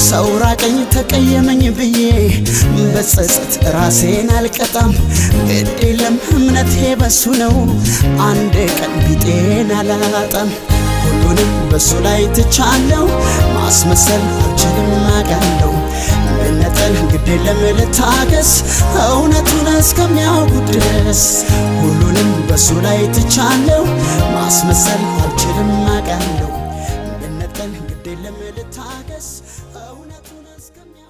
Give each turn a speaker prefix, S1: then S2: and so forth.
S1: ሰው ራቀኝ ተቀየመኝ ብዬ በጸጸት ራሴን አልቀጣም። ግድ የለም እምነቴ በሱ ነው አንድ ቀን ቢጤን አላጣም። ሁሉንም በሱ ላይ ትቻለሁ ማስመሰል አልችልም አውቃለሁ። መነጠል ግድ የለም ልታገስ እውነቱን እስከሚያውቁ ድረስ። ሁሉንም በሱ ላይ ትቻለሁ ማስመሰል አልችልም አውቃለሁ። መነጠል ግድ የለም ልታገስ እውነቱን እስከሚያውቁ